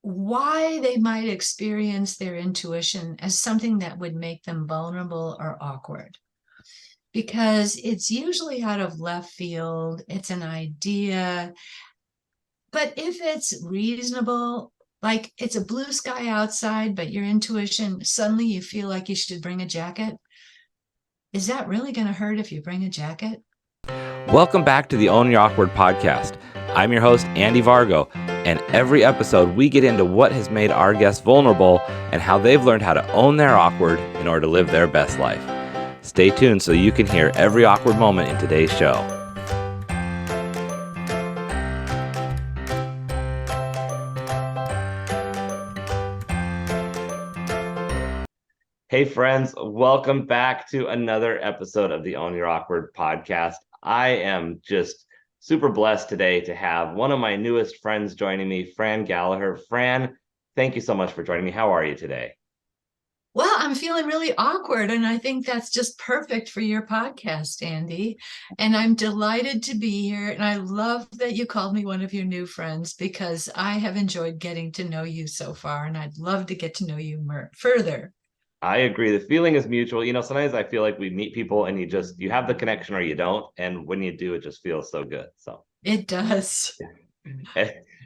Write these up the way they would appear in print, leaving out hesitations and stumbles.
why they might experience their intuition as something that would make them vulnerable or awkward. Because it's usually out of left field, it's an idea. But if it's reasonable, like it's a blue sky outside, but your intuition, suddenly you feel like you should bring a jacket. Is that really going to hurt if you bring a jacket? Welcome back to the Own Your Awkward podcast. I'm your host, Andy Vargo, and every episode we get into what has made our guests vulnerable and how they've learned how to own their awkward in order to live their best life. Stay tuned so you can hear every awkward moment in today's show. Hey friends, welcome back to another episode of the Own Your Awkward podcast. I am just super blessed today to have one of my newest friends joining me, Fran Gallaher. Fran, thank you so much for joining me. How are you today? Well, I'm feeling really awkward, and I think that's just perfect for your podcast, Andy. And I'm delighted to be here. And I love that you called me one of your new friends because I have enjoyed getting to know you so far, and I'd love to get to know you further. I agree. The feeling is mutual. Sometimes I feel like we meet people and you have the connection or you don't. And when you do, it just feels so good. So It does.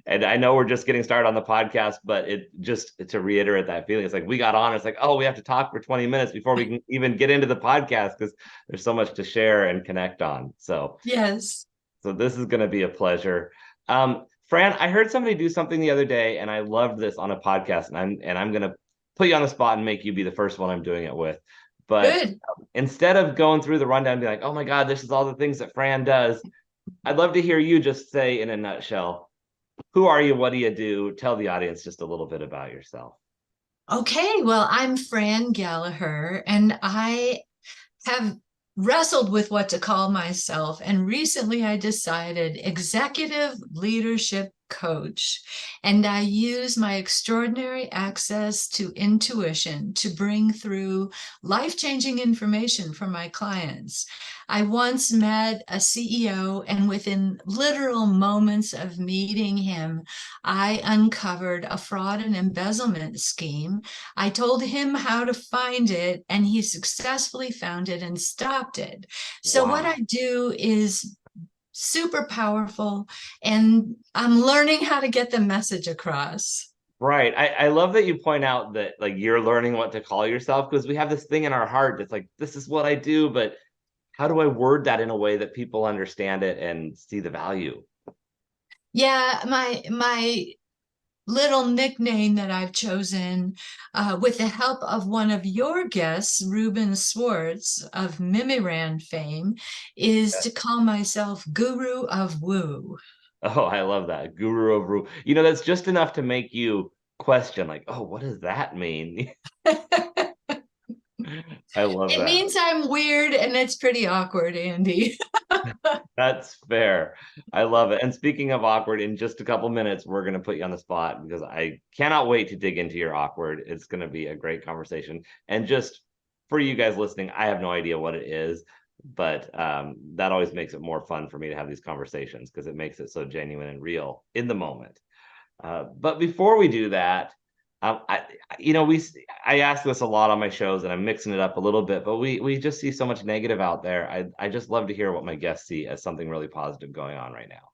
and I know we're just getting started on the podcast, but it just to reiterate that feeling, it's like we got on. It's like, oh, we have to talk for 20 minutes before we can even get into the podcast because there's so much to share and connect on. Yes. So this is going to be a pleasure. Fran, I heard somebody do something the other day, and I loved this on a podcast, and I'm going to put you on the spot and make you be the first one I'm doing it with. But Good. instead of going through the rundown and be like, oh my God, this is all the things that Fran does, I'd love to hear you just say in a nutshell, who are you? What do you do? Tell the audience just a little bit about yourself. Okay. Well, I'm Fran Gallaher, and I have wrestled with what to call myself. And recently I decided executive leadership coach. And I use my extraordinary access to intuition to bring through life-changing information for my clients. I once met a CEO, and within literal moments of meeting him, I uncovered a fraud and embezzlement scheme. I told him how to find it, and he successfully found it and stopped it. So what Wow. I do is super powerful, and I'm learning how to get the message across. Right. I love that you point out that like you're learning what to call yourself because we have this thing in our heart that's like, this is what I do, but how do I word that in a way that people understand it and see the value? Yeah, my little nickname that I've chosen, with the help of one of your guests, Ruben Swartz of Mimiran fame, is to call myself Guru of Woo. Oh, I love that. Guru of Ru. That's just enough to make you question, like, oh, what does that mean? I love It that. means I'm weird, and it's pretty awkward, Andy. That's fair. I love it. And speaking of awkward, in just a couple minutes, we're going to put you on the spot because I cannot wait to dig into your awkward. It's going to be a great conversation. And just for you guys listening, I have no idea what it is, but that always makes it more fun for me to have these conversations because it makes it so genuine and real in the moment. But before we do that, I, I ask this a lot on my shows, and I'm mixing it up a little bit. But we just see so much negative out there. I just love to hear what my guests see as something really positive going on right now.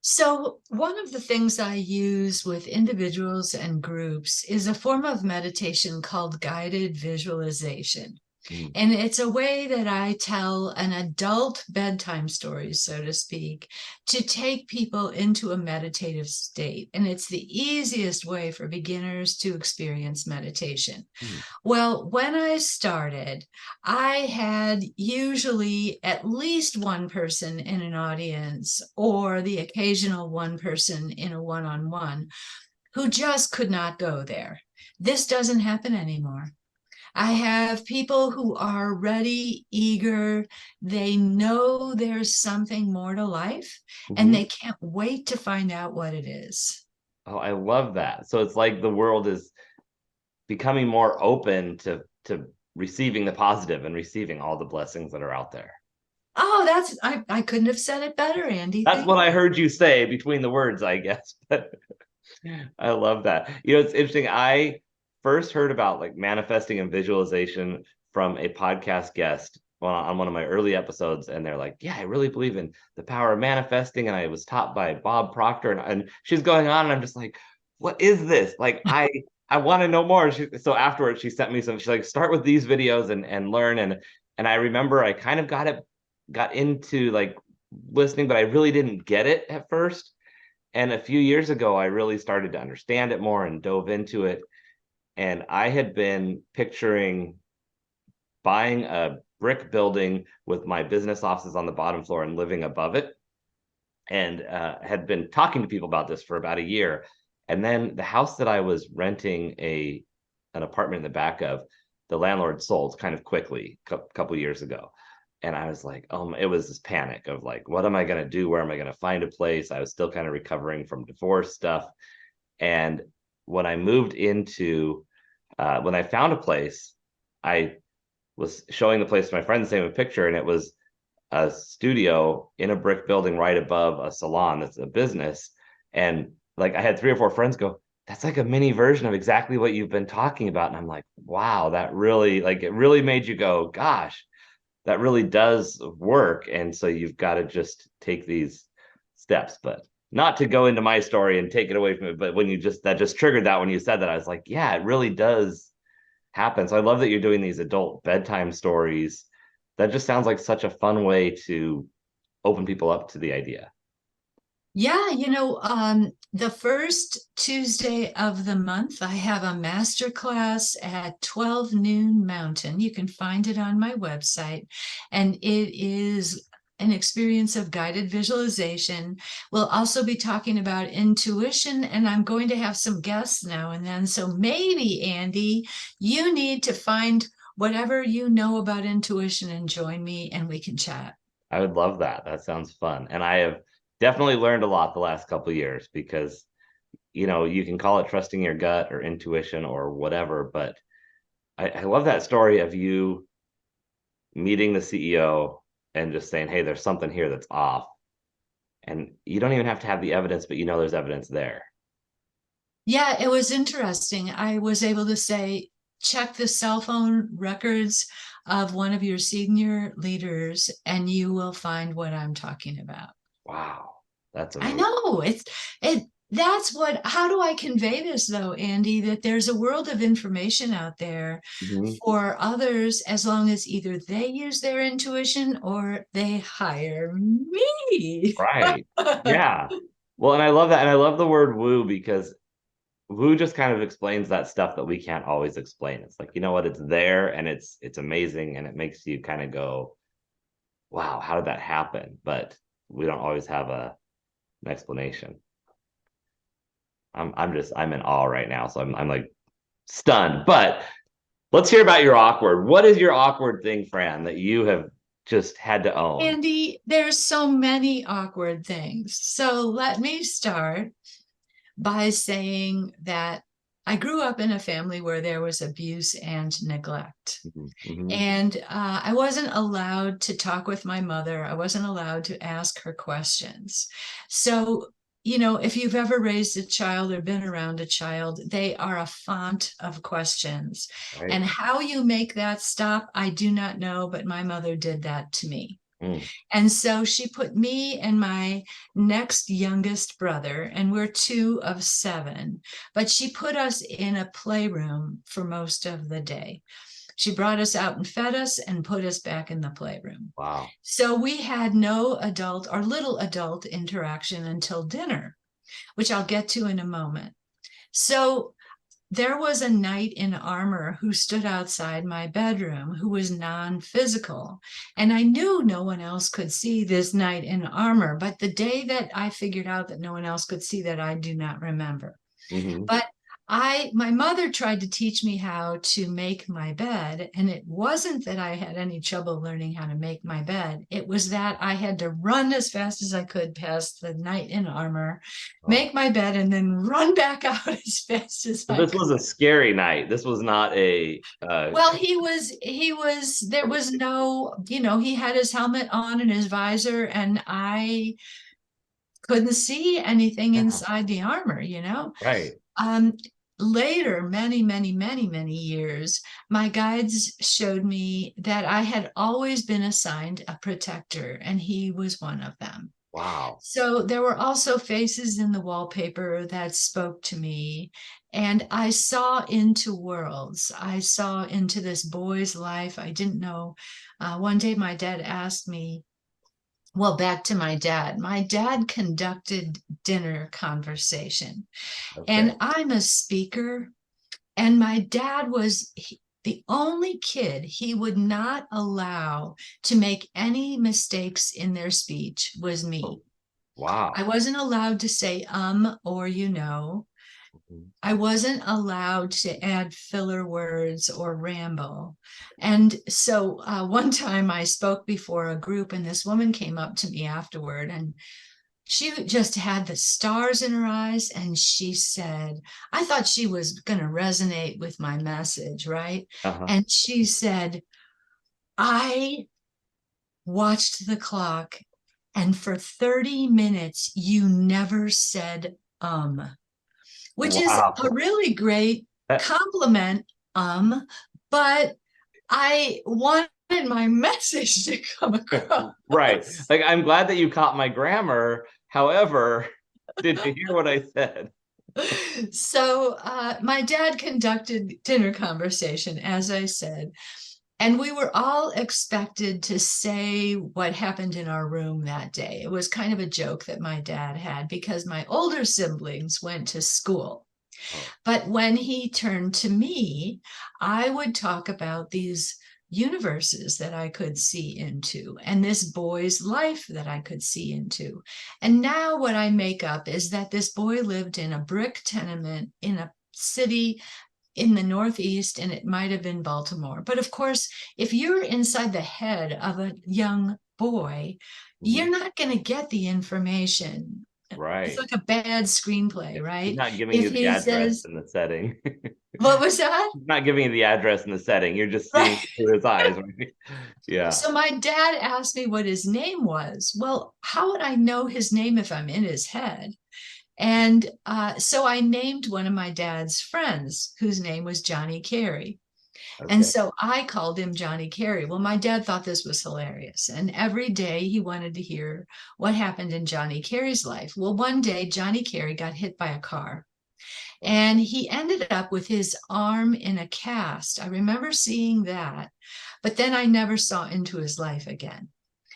So, one of the things I use with individuals and groups is a form of meditation called guided visualization. Mm. And it's a way that I tell an adult bedtime story, so to speak, to take people into a meditative state. And it's the easiest way for beginners to experience meditation. Mm. Well, when I started, I had usually at least one person in an audience or the occasional one person in a one-on-one who just could not go there. This doesn't happen anymore. I have people who are ready, eager. They know there's something more to life, and Mhm. they can't wait to find out what it is. Oh, I love that. So it's like the world is becoming more open to receiving the positive and receiving all the blessings that are out there. Oh, I couldn't have said it better, Andy. That's Thank what I heard you say between the words, I guess. I love that. You know, it's interesting. I first heard about like manifesting and visualization from a podcast guest on one of my early episodes, and they're like, "Yeah, I really believe in the power of manifesting." And I was taught by Bob Proctor, and she's going on, and I'm just like, "What is this?" Like, I want to know more. So afterwards, she sent me some. She's like, "Start with these videos and learn." And I remember I kind of got into like listening, but I really didn't get it at first. And a few years ago, I really started to understand it more and dove into it. And I had been picturing buying a brick building with my business offices on the bottom floor and living above it. And had been talking to people about this for about a year. And then the house that I was renting an apartment in the back of, the landlord sold kind of quickly a couple years ago. And I was like, it was this panic of like, what am I going to do? Where am I going to find a place? I was still kind of recovering from divorce stuff. And when I moved into, when I found a place, I was showing the place to my friend, same a picture, and it was a studio in a brick building right above a salon that's a business. And like I had 3 or 4 friends go, that's like a mini version of exactly what you've been talking about. And I'm like, wow, that really, like, it really made you go, gosh, that really does work. And so you've got to just take these steps. But not to go into my story and take it away from it, but when that just triggered that when you said that, I was like, yeah, it really does happen. So I love that you're doing these adult bedtime stories. That just sounds like such a fun way to open people up to the idea. Yeah, the first Tuesday of the month, I have a master class at 12 noon Mountain. You can find it on my website, and it is an experience of guided visualization. We'll also be talking about intuition, and I'm going to have some guests now and then. So maybe, Andy, you need to find whatever you know about intuition and join me, and we can chat. I would love that. That sounds fun. And I have definitely learned a lot the last couple of years because, you can call it trusting your gut or intuition or whatever, but I love that story of you meeting the CEO and just saying, hey, there's something here that's off. And you don't even have to have the evidence, but there's evidence there. Yeah, it was interesting. I was able to say, check the cell phone records of one of your senior leaders, and you will find what I'm talking about. Wow. That's I amazing. know that's how do I convey this though, Andy, that there's a world of information out there Mhm. for others as long as either they use their intuition or they hire me. Right. Yeah. Well, and I love that. And I love the word woo because woo just kind of explains that stuff that we can't always explain. It's like, you know what, it's there and it's amazing and it makes you kind of go, wow, how did that happen? But we don't always have an explanation. I'm in awe right now. So I'm like stunned. But let's hear about your awkward. What is your awkward thing, Fran, that you have just had to own? Andy, there's so many awkward things. So let me start by saying that I grew up in a family where there was abuse and neglect. Mhm, mhm. And I wasn't allowed to talk with my mother. I wasn't allowed to ask her questions. So, if you've ever raised a child or been around a child, they are a font of questions. Right. And how you make that stop, I do not know, but my mother did that to me. Mm, And so she put me and my next youngest brother, and we're two of seven, but she put us in a playroom for most of the day. She brought us out and fed us and put us back in the playroom. wow. So we had no adult or little adult interaction until dinner, which I'll get to in a moment. So there was a knight in armor who stood outside my bedroom who was non-physical. And I knew no one else could see this knight in armor. But the day that I figured out that no one else could see that, I do not remember. Hmm. But my mother tried to teach me how to make my bed. And it wasn't that I had any trouble learning how to make my bed. It was that I had to run as fast as I could past the knight in armor, Wow. make my bed, and then run back out as fast as So I this could. was a scary night. This was not a Well, there was no, he had his helmet on and his visor, and I couldn't see anything Yeah. inside the armor, you know? Right. Um, Later, many, many, many, many years, my guides showed me that I had always been assigned a protector, and he was one of them. Wow. So there were also faces in the wallpaper that spoke to me, and I saw into worlds. I saw into this boy's life. I didn't know. One day, my dad asked me, well, back to my dad. My dad conducted dinner conversation, Okay. and I'm a speaker, and my dad was the only kid he would not allow to make any mistakes in their speech was me. Oh, I wow. wasn't allowed to say or you know. Mhm. I wasn't allowed to add filler words or ramble. And so one time I spoke before a group, and this woman came up to me afterward, and she just had the stars in her eyes. And she said, I thought she was going to resonate with my message, right? Uh-huh. And she said, I watched the clock, and for 30 minutes, you never said, which is a Wow. really great compliment. But I wanted my message to come Right. across. Like, I'm glad that you caught my grammar. However, did you hear what I said? So my dad conducted dinner conversation, as I said, and we were all expected to say what happened in our room that day. It was kind of a joke that my dad had because my older siblings went to school. Oh, But when he turned to me, I would talk about these universes that I could see into and this boy's life that I could see into. And now what I make up is that this boy lived in a brick tenement in a city in the Northeast, and it might have been Baltimore. But of course, if you're inside the head of a young boy, mhm. you're not going to get the information. It's Right. like a bad screenplay, He's right? not giving If you the he address says, and the setting. what was that? He's not giving you the address and the setting. You're just seeing Right. through his eyes, right? Yeah. So my dad asked me what his name was. Well, how would I know his name if I'm in his head? And so I named one of my dad's friends, whose name was Johnny Carey. And Okay. so I called him Johnny Carey. Well, my dad thought this was hilarious. And every day he wanted to hear what happened in Johnny Carey's life. Well, one day Johnny Carey got hit by a car, Oh, and he ended up with his arm in a cast. I remember seeing that, but then I never saw into his life again.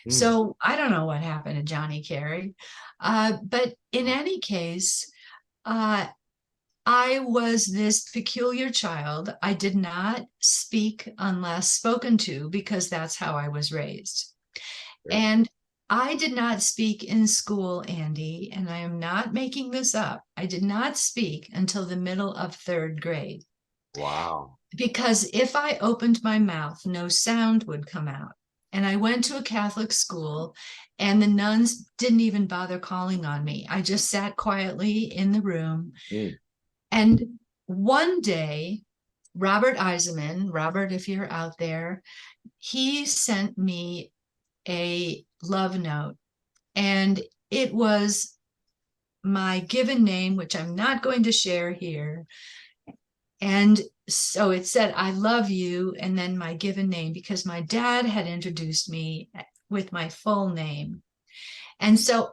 hmm. So I don't know what happened to Johnny Carey. But in any case, uh, I was this peculiar child. I did not speak unless spoken to because that's how I was raised. Sure. And I did not speak in school, Andy, and I am not making this up. I did not speak until the middle of third grade Wow. because if I opened my mouth, no sound would come out. And I went to a Catholic school, and the nuns didn't even bother calling on me. I just sat quietly in the room. Mm. And one day, Robert Eisenman, Robert, if you're out there, he sent me a love note. And it was my given name, which I'm not going to share here. And so it said, I love you, and then my given name, because my dad had introduced me with my full name. And so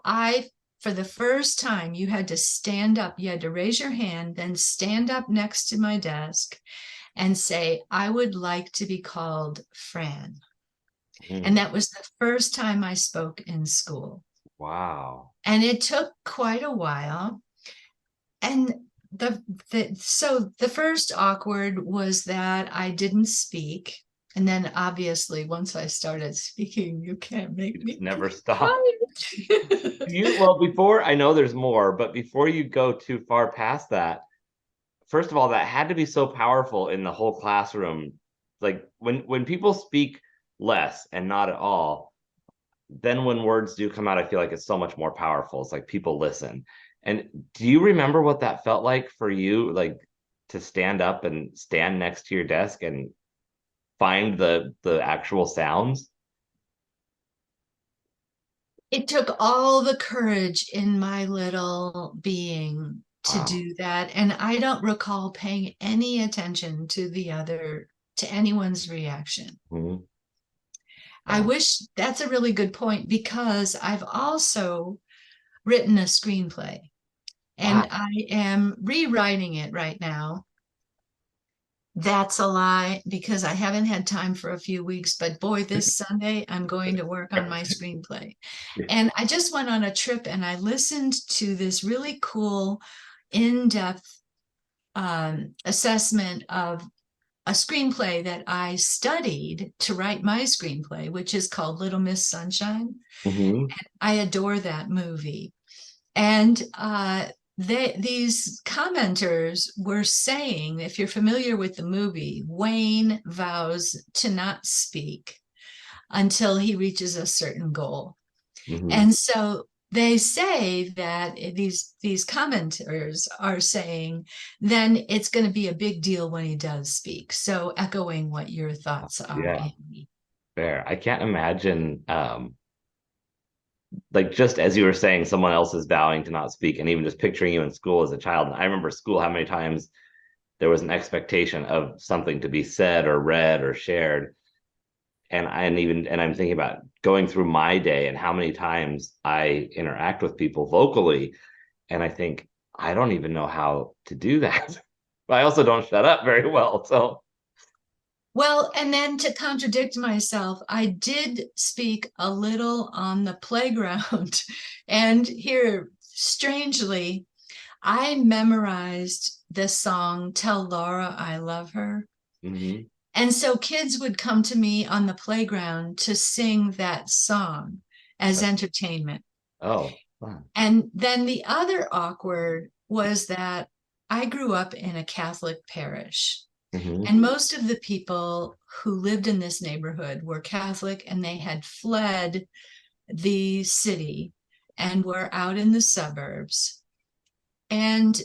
for the first time, you had to stand up, you had to raise your hand, then stand up next to my desk and say, I would like to be called Fran. And Mm. that was the first time I spoke in school. Wow. And it took quite a while. And so the first awkward was that I didn't speak. And then obviously, once I started speaking, you can't make You just me never keep stop. quiet. Well, before I know there's more, but before you go too far past that, first of all, that had to be so powerful in the whole classroom. Like when people speak less and not at all, then when words do come out, I feel like it's so much more powerful. It's like people listen. And do you remember what that felt like for you, like to stand up and stand next to your desk and find the actual sounds? It took all the courage in my little being to Wow. do that. And I don't recall paying any attention to anyone's reaction. Mhm. I Wow. wish that's a really good point because I've also written a screenplay Wow. and I am rewriting it right now. That's a lie because I haven't had time for a few weeks, but boy, this Sunday I'm going to work on my screenplay. And I just went on a trip and I listened to this really cool, in-depth assessment of a screenplay that I studied to write my screenplay, which is called Little Miss Sunshine. Hmm. I adore that movie. And these commenters were saying, if you're familiar with the movie, Wayne vows to not speak until he reaches a certain goal. Hmm. And so they say that these commenters are saying, then it's going to be a big deal when he does speak. So echoing what your thoughts are, Yeah, Amy. fair. I can't imagine, like just as you were saying, someone else is vowing to not speak, and even just picturing you in school as a child. And I remember school, how many times there was an expectation of something to be said or read or shared. And I'm thinking about going through my day and how many times I interact with people vocally, and I think I don't even know how to do that. But I also don't shut up very well. So, Well, and then to contradict myself, I did speak a little on the playground. And here, strangely, I memorized the song Tell Laura I Love Her. mhm. And so kids would come to me on the playground to sing that song as entertainment. Oh, fun. And then the other awkward was that I grew up in a Catholic parish. Hmm. And most of the people who lived in this neighborhood were Catholic and they had fled the city and were out in the suburbs. And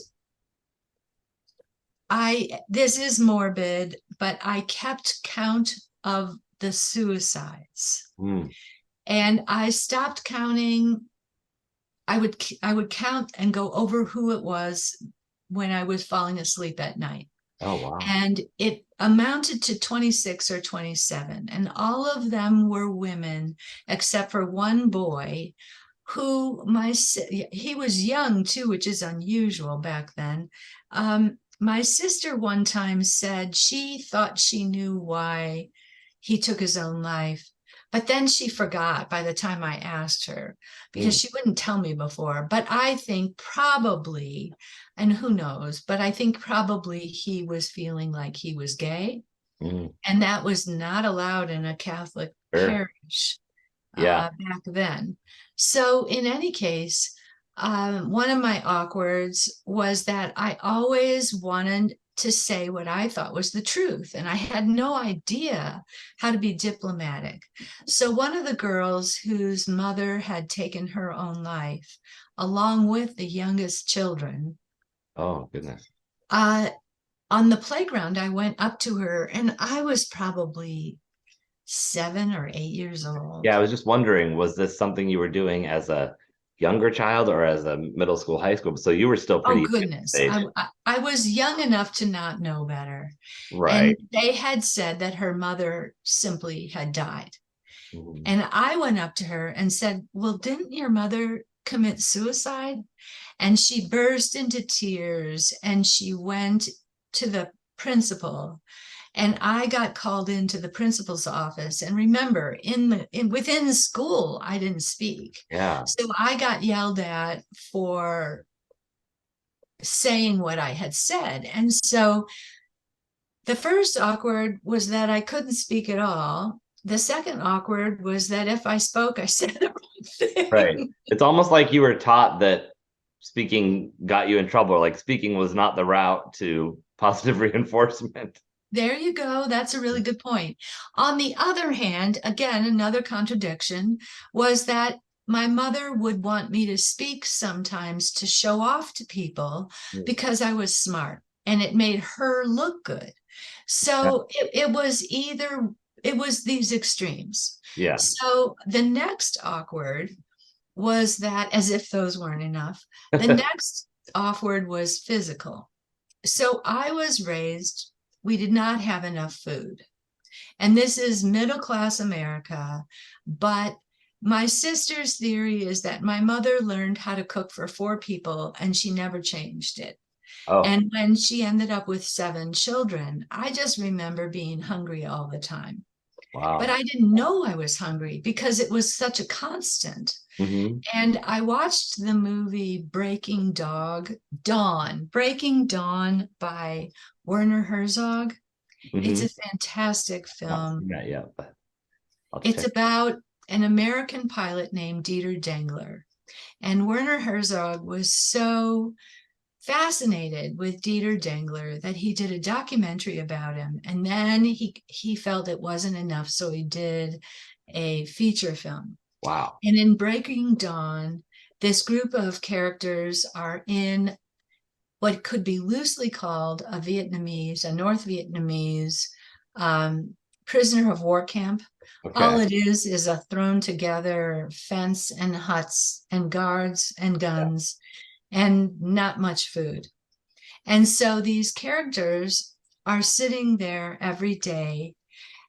this is morbid, but I kept count of the suicides. Mm. And I stopped counting. I would count and go over who it was when I was falling asleep at night. Oh, wow. And it amounted to 26 or 27. And all of them were women, except for one boy who he was young too, which is unusual back then. My sister one time said she thought she knew why he took his own life. But then she forgot by the time I asked her because Mm. she wouldn't tell me before. But I think probably, and who knows, but I think probably he was feeling like he was gay. Mm. And that was not allowed in a Catholic Sure. parish Yeah. back then. So, in any case, one of my awkwards was that I always wanted to say what I thought was the truth, and I had no idea how to be diplomatic. So, one of the girls whose mother had taken her own life, along with the youngest children, Oh, goodness. uh, on the playground, I went up to her, and I was probably 7 or 8 years old. Yeah, I was just wondering, was this something you were doing as a younger child or as a middle school, high school? So you were still Oh pretty young at the goodness, stage. I was young enough to not know better. And Right. they had said that her mother simply had died. Mhm. And I went up to her and said, well, didn't your mother commit suicide? And she burst into tears and she went to the principal. And I got called into the principal's office. And remember, within school, I didn't speak. Yeah. So I got yelled at for saying what I had said. And so the first awkward was that I couldn't speak at all. The second awkward was that if I spoke, I said the wrong Right. thing. It's almost like you were taught that speaking got you in trouble, like speaking was not the route to positive reinforcement. There you go. That's a really good point. On the other hand, again, another contradiction was that my mother would want me to speak sometimes to show off to people Mm. because I was smart and it made her look good. So it was these extremes. Yeah. So the next awkward was that, as if those weren't enough, the next off word was physical. So I was raised, we did not have enough food. And this is middle class America. But my sister's theory is that my mother learned how to cook for four people and she never changed it. Oh, And when she ended up with seven children, I just remember being hungry all the time. But wow. I didn't know I was hungry because it was such a constant. Hmm. And I watched the movie Breaking Dawn by Werner Herzog. It's Hmm. a fantastic Not seen film. that yet, but I'll It's check. about an American pilot named Dieter Dengler. And Werner Herzog was so fascinated with Dieter Dengler that he did a documentary about him. And then he felt it wasn't enough, so he did a feature film. Wow. And in Breaking Dawn, this group of characters are in what could be loosely called a North Vietnamese um, prisoner of war camp. All Okay. it is a thrown together fence and huts and guards and Yeah. guns and not much food. And so these characters are sitting there every day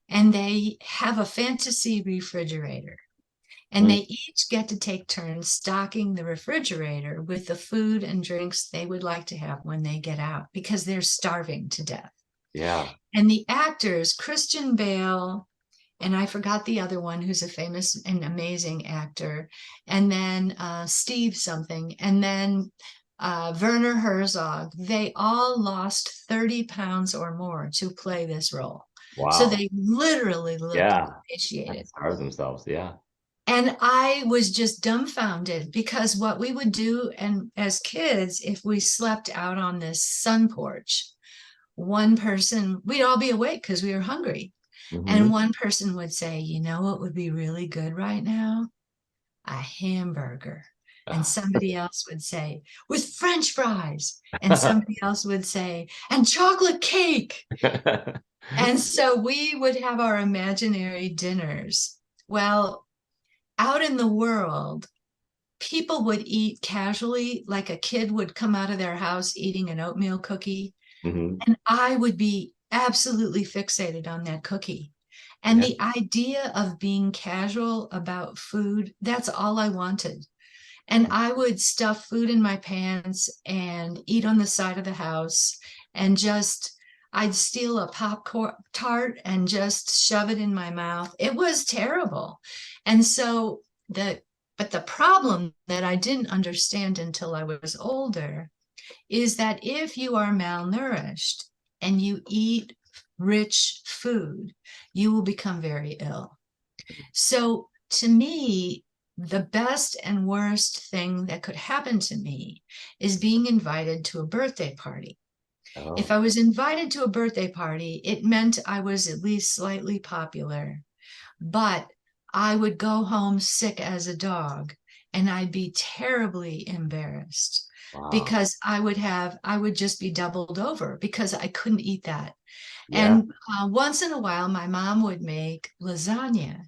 and they have a fantasy refrigerator. And Mm, they each get to take turns stocking the refrigerator with the food and drinks they would like to have when they get out because they're starving to death. yeah. And the actors, Christian Bale, and I forgot the other one who's a famous and amazing actor, and then Steve something, and then Werner Herzog, they all lost 30 pounds or more to play this role. So Wow. they literally looked Yeah. That emaciated. starve themselves. Yeah. And I was just dumbfounded because what we would do, and as kids, if we slept out on this sun porch, one person, we'd all be awake because we were hungry. And Hmm. one person would say, you know what would be really good right now? A hamburger. And somebody else would say, with French fries. And somebody else would say, and chocolate cake. And so we would have our imaginary dinners. Well, out in the world, people would eat casually, like a kid would come out of their house eating an oatmeal cookie, Hmm. and I would be absolutely fixated on that cookie. And Yeah. the idea of being casual about food, that's all I wanted. And I would stuff food in my pants and eat on the side of the house and just, I'd steal a popcorn tart and just shove it in my mouth. It was terrible. And so but the problem that I didn't understand until I was older is that if you are malnourished and you eat rich food, you will become very ill. So to me, the best and worst thing that could happen to me is being invited to a birthday party. If Oh, I was invited to a birthday party, it meant I was at least slightly popular, but I would go home sick as a dog and I'd be terribly embarrassed wow. because I would just be doubled over because I couldn't eat that. Yeah. And once in a while, my mom would make lasagna.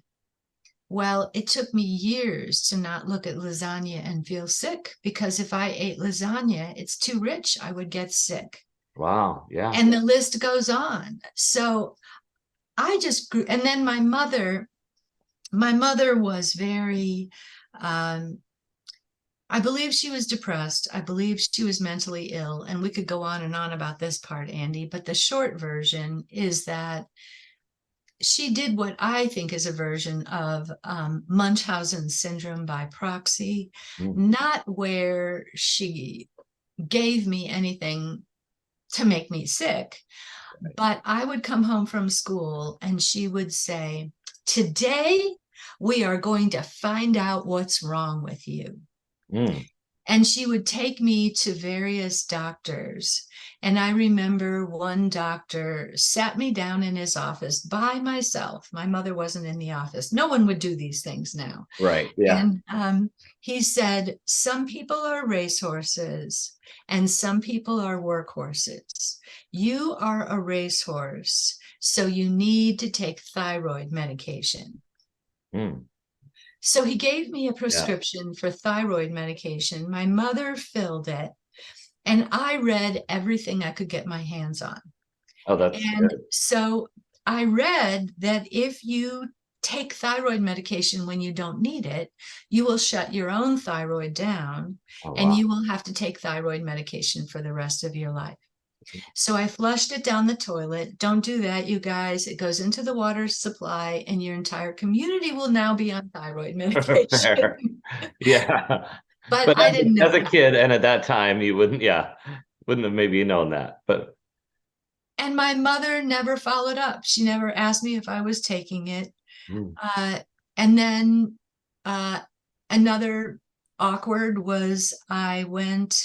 Well, it took me years to not look at lasagna and feel sick because if I ate lasagna, it's too rich, I would get sick. Wow. Yeah. And the list goes on. So I just grew, and then my mother was very, um, I believe she was depressed. I believe she was mentally ill. And we could go on and on about this part, Andy, but the short version is that she did what I think is a version of Munchausen syndrome by proxy, Mm, not where she gave me anything to make me sick, but I would come home from school and she would say, today we are going to find out what's wrong with you. mm, And she would take me to various doctors. And I remember one doctor sat me down in his office by myself. My mother wasn't in the office. No one would do these things now. right. Yeah. And he said, some people are racehorses and some people are workhorses. You are a racehorse, so you need to take thyroid medication. Mm, So he gave me a Yeah. prescription for thyroid medication. My mother filled it, and I read everything I could get my hands on. Oh, that's And good. so I read that if you take thyroid medication when you don't need it, you will shut your own thyroid down Oh, and wow. you will have to take thyroid medication for the rest of your life. So I flushed it down the toilet. Don't do that, you guys. It goes into the water supply, and your entire community will now be on thyroid medication. Fair. Yeah. But But I didn't as know a that. kid and at that time, you wouldn't, yeah, wouldn't have maybe known that. But And my mother never followed up. She never asked me if I was taking it. mm, Uh, and then uh, another awkward was I went,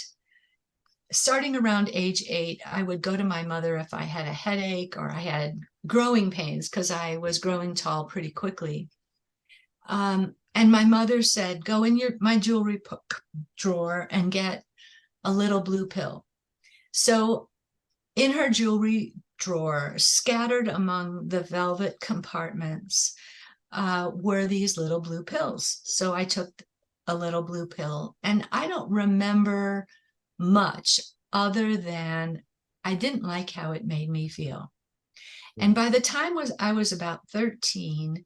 starting around age 8, I would go to my mother if I had a headache or I had growing pains because I was growing tall pretty quickly. And my mother said, go in my jewelry drawer and get a little blue pill. So in her jewelry drawer, scattered among the velvet compartments, were these little blue pills. So I took a little blue pill, and I don't remember much other than I didn't like how it made me feel. And by the time I was about 13,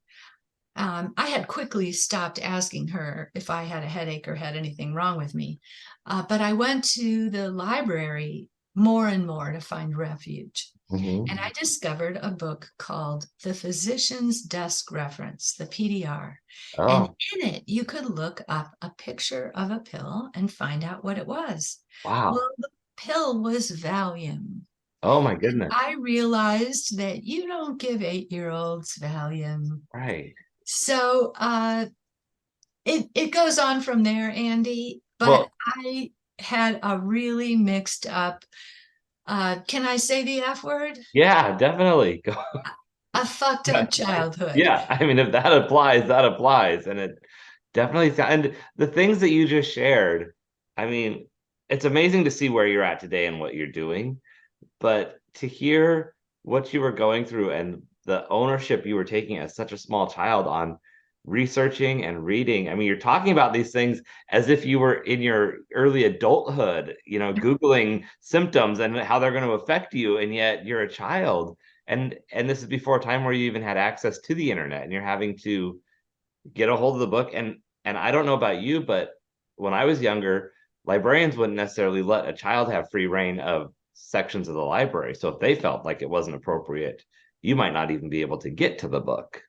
I had quickly stopped asking her if I had a headache or had anything wrong with me. But I went to the library more and more to find refuge. And mhm. I discovered a book called The Physician's Desk Reference, the PDR. And Oh, in it, you could look up a picture of a pill and find out what it was. wow. Well, the pill was Valium. Oh my goodness. I realized that you don't give 8-year-olds Valium. Right. So it goes on from there, Andy. But Well, I had a really mixed up, can I say the F word? yeah, definitely. Go. A fucked up childhood. Yeah, I mean, if that applies, that applies. And it definitely, and the things that you just shared, I mean, it's amazing to see where you're at today and what you're doing. But to hear what you were going through and the ownership you were taking as such a small child on researching and reading, I mean, you're talking about these things as if you were in your early adulthood, Googling symptoms and how they're going to affect you, and yet you're a child. And this is before a time where you even had access to the internet, and you're having to get a hold of the book. And I don't know about you, but when I was younger, librarians wouldn't necessarily let a child have free reign of sections of the library. So if they felt like it wasn't appropriate, you might not even be able to get to the book.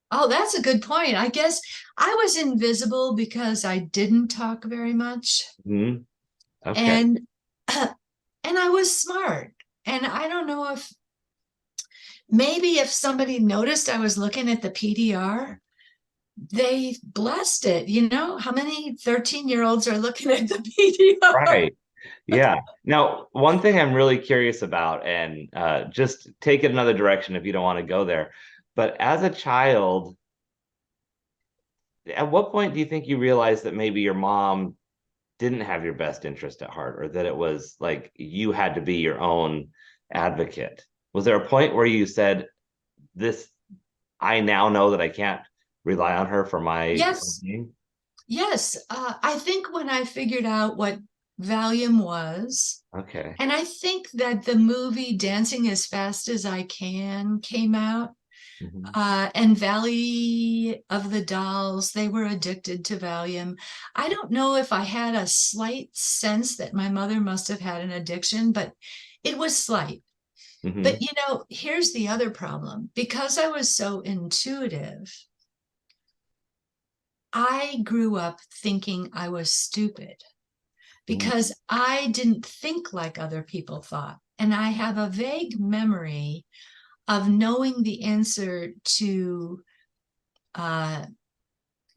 Oh, that's a good point. I guess I was invisible because I didn't talk very much. Hmm. Okay. And and I was smart. And I don't know if maybe if somebody noticed I was looking at the PDR, they blessed it. You know, how many 13-year-olds are looking at the PDR? Right. Yeah. Now, one thing I'm really curious about, and just take it another direction if you don't want to go there, but as a child, at what point do you think you realized that maybe your mom didn't have your best interest at heart, or that it was like you had to be your own advocate? Was there a point where you said, this, I now know that I can't rely on her for my Yes, well-being? yes. I think when I figured out what Valium was, Okay. and I think that the movie Dancing as Fast as I Can came out, Mhm. and Valley of the Dolls, they were addicted to Valium. I don't know if I had a slight sense that my mother must have had an addiction, but it was slight. But Mhm. here's the other problem. Because I was so intuitive, I grew up thinking I was stupid Mhm. because I didn't think like other people thought. And I have a vague memory of knowing the answer to uh,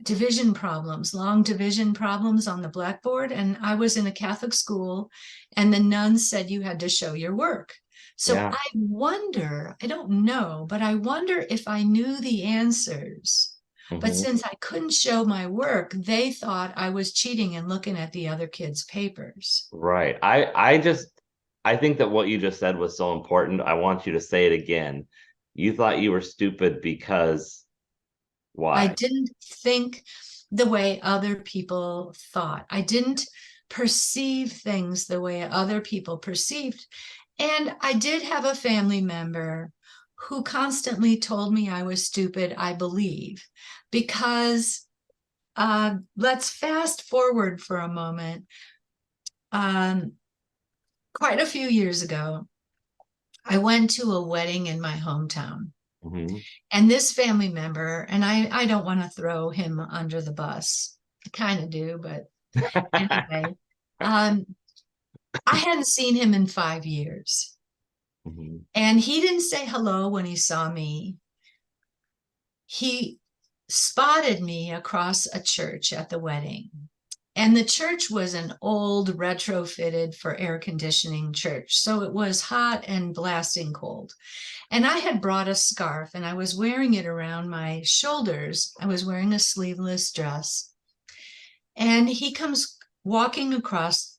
division problems, long division problems on the blackboard. And I was in a Catholic school, and the nuns said you had to show your work. So Yeah. I wonder, I don't know, but I wonder if I knew the answers. But Mhm. since I couldn't show my work, they thought I was cheating and looking at the other kids' papers. Right. I think that what you just said was so important. I want you to say it again. You thought you were stupid because I Why? didn't think the way other people thought. I didn't perceive things the way other people perceived. And I did have a family member who constantly told me I was stupid, I believe, because let's fast forward for a moment. Um, Quite a few years ago, I went to a wedding in my hometown. Hmm. And this family member, and I don't want to throw him under the bus. I kind of do, but anyway, um, I hadn't seen him in 5 years. Hmm. And he didn't say hello when he saw me. He spotted me across a church at the wedding. And the church was an old retrofitted for air conditioning church. So it was hot and blasting cold. And I had brought a scarf and I was wearing it around my shoulders. I was wearing a sleeveless dress. And he comes walking across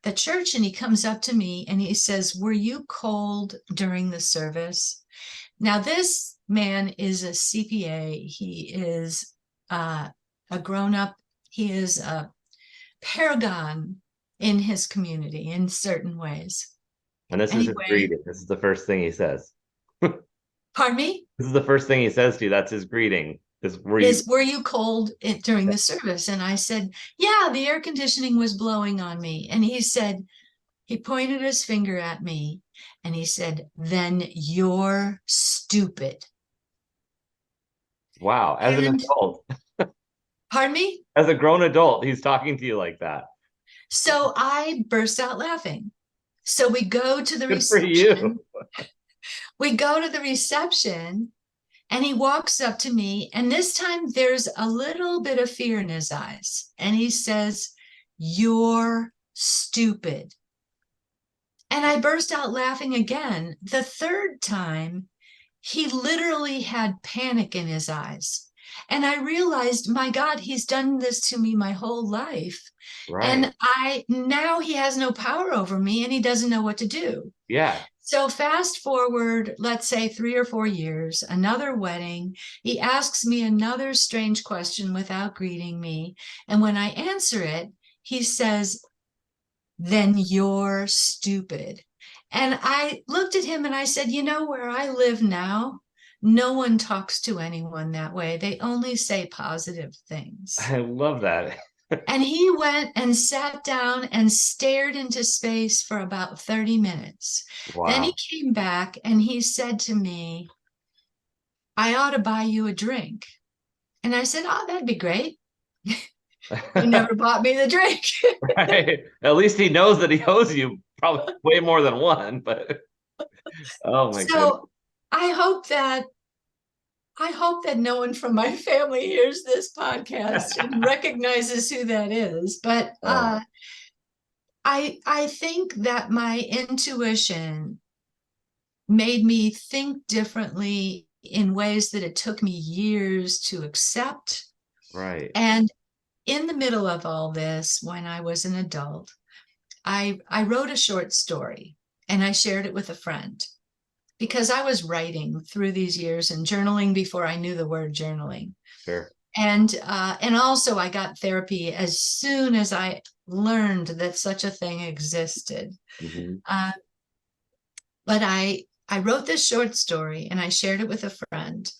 the church and he comes up to me and he says, "Were you cold during the service?" Now, this man is a CPA. He is a grown up, he is a paragon in his community in certain ways. And this is his Anyway, greeting. This is the first thing he says. This pardon me? is the first thing he says to you. That's his greeting. Is were you? Were you cold during the service? And I said, yeah, the air conditioning was blowing on me. And he said, he pointed his finger at me and he said, then you're stupid. Wow. As an And adult, pardon me? as a grown adult, he's talking to you like that. So I burst out laughing. So we go to the Good for you. reception. We go to the reception and he walks up to me. And this time there's a little bit of fear in his eyes. And he says, you're stupid. And I burst out laughing again. The third time, he literally had panic in his eyes. And I realized, my God, he's done this to me my whole life. Right. And now he has no power over me and he doesn't know what to do. Yeah. So fast forward, let's say 3 or 4 years, another wedding. He asks me another strange question without greeting me. And when I answer it, he says, then you're stupid. And I looked at him and I said, you know, where I live now, no one talks to anyone that way. They only say positive things. I love that. And he went and sat down and stared into space for about 30 minutes. Then he Wow. came back and he said to me, I ought to buy you a drink. And I said, oh, that'd be great. You never bought me the drink. Right. At least he knows that he owes you probably way more than one, but oh my goodness. So I hope that no one from my family hears this podcast and recognizes who that is. But Oh, I think that my intuition made me think differently in ways that it took me years to accept. right. And in the middle of all this, when I was an adult, I wrote a short story and I shared it with a friend because I was writing through these years and journaling before I knew the word journaling. Sure. And also I got therapy as soon as I learned that such a thing existed. Hmm. Uh, but I wrote this short story and I shared it with a friend.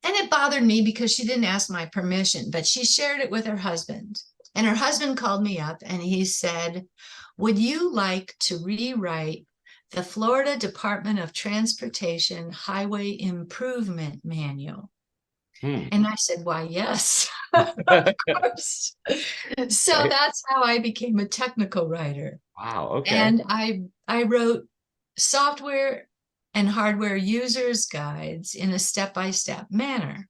And it bothered me because she didn't ask my permission, but she shared it with her husband. And her husband called me up and he said, would you like to rewrite the Florida Department of Transportation Highway Improvement Manual? Hmm. And I said, why, yes, of course. So Right. that's how I became a technical writer. Wow. Okay. And I wrote software and hardware users guides in a step-by-step manner.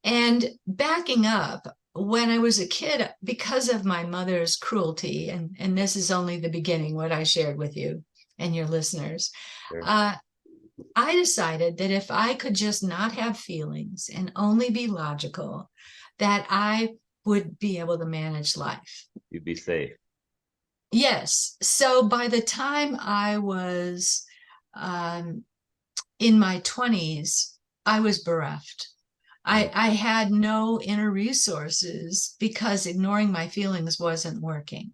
And backing up, when I was a kid, because of my mother's cruelty, and this is only the beginning, what I shared with you and your listeners, Sure. uh, I decided that if I could just not have feelings and only be logical, that I would be able to manage life. You'd be safe. Yes. So by the time I was um, in my 20s, I was bereft. I had no inner resources because ignoring my feelings wasn't working.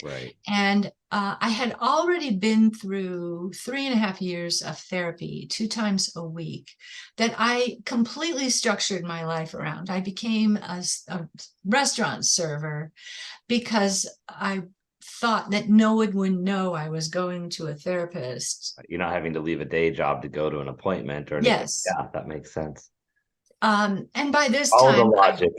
Right. And I had already been through 3.5 years of therapy, 2 times a week, that I completely structured my life around. I became a restaurant server because I thought that no one would know I was going to a therapist. You're not having to leave a day job to go to an appointment or anything. Yes. Yeah, that makes sense. And by this All the time, logic.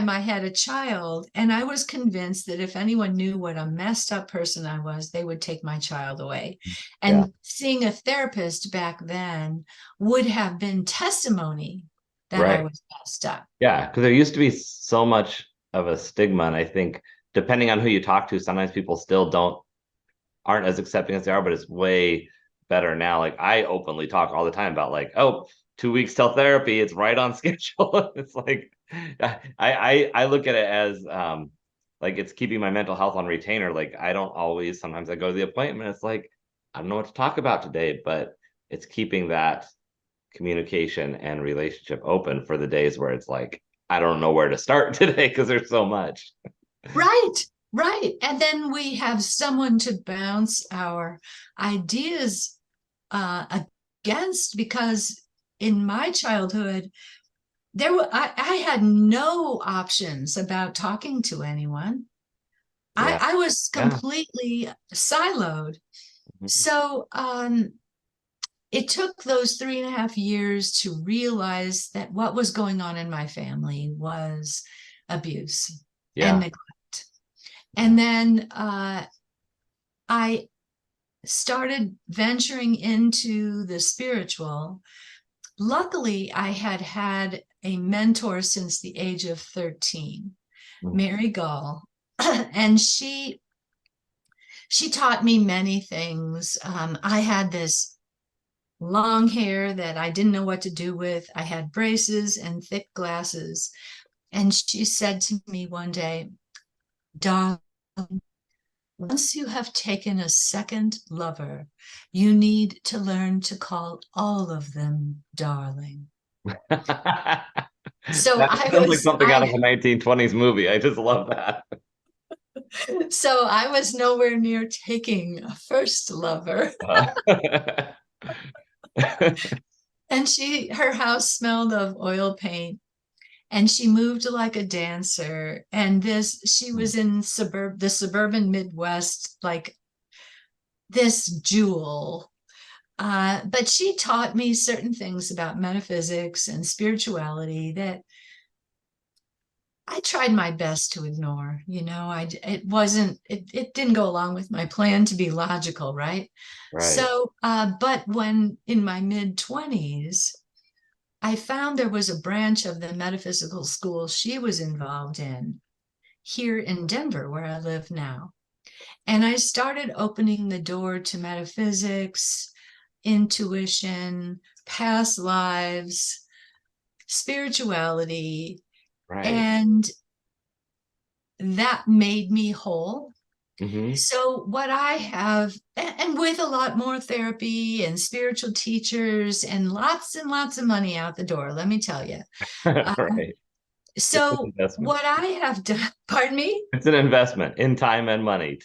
I had a child, and I was convinced that if anyone knew what a messed up person I was, they would take my child away. Yeah. And seeing a therapist back then would have been testimony that I Right. was messed up. Yeah, because there used to be so much of a stigma, and I think depending on who you talk to, sometimes people still don't aren't as accepting as they are, but it's way better now. Like I openly talk all the time about like, oh, 2 weeks till therapy, it's right on schedule. It's like I look at it as like it's keeping my mental health on retainer. Like I don't always, sometimes I go to the appointment, it's like, I don't know what to talk about today, but it's keeping that communication and relationship open for the days where it's like, I don't know where to start today because there's so much. Right, right. And then we have someone to bounce our ideas against, because in my childhood, I had no options about talking to anyone. Yeah. I was Yeah. completely siloed. Mhm. So it took those 3.5 years to realize that what was going on in my family was abuse and Yeah. neglect. Yeah. And then I started venturing into the spiritual. Luckily, I had had a mentor since the age of 13, Mm. Mary Gall, and she taught me many things. I had this long hair that I didn't know what to do with. I had braces and thick glasses. And she said to me one day, "Darling, once you have taken a second lover, you need to learn to call all of them darling." So That sounds like something out of a 1920s movie. I just love that. so I was nowhere near taking a first lover. Uh, And her house smelled of oil paint, and she moved like a dancer. And she was in the suburban Midwest, like this jewel. But she taught me certain things about metaphysics and spirituality that I tried my best to ignore. It didn't go along with my plan to be logical, right? right. So, but when in my mid 20s, I found there was a branch of the metaphysical school she was involved in here in Denver, where I live now. And I started opening the door to metaphysics, intuition, past lives, spirituality, Right. and that made me whole. Hmm. So, what I have, and with a lot more therapy and spiritual teachers and lots of money out the door, let me tell you. Right. It's an So, investment. what I have done, pardon me? It's an investment in time and money,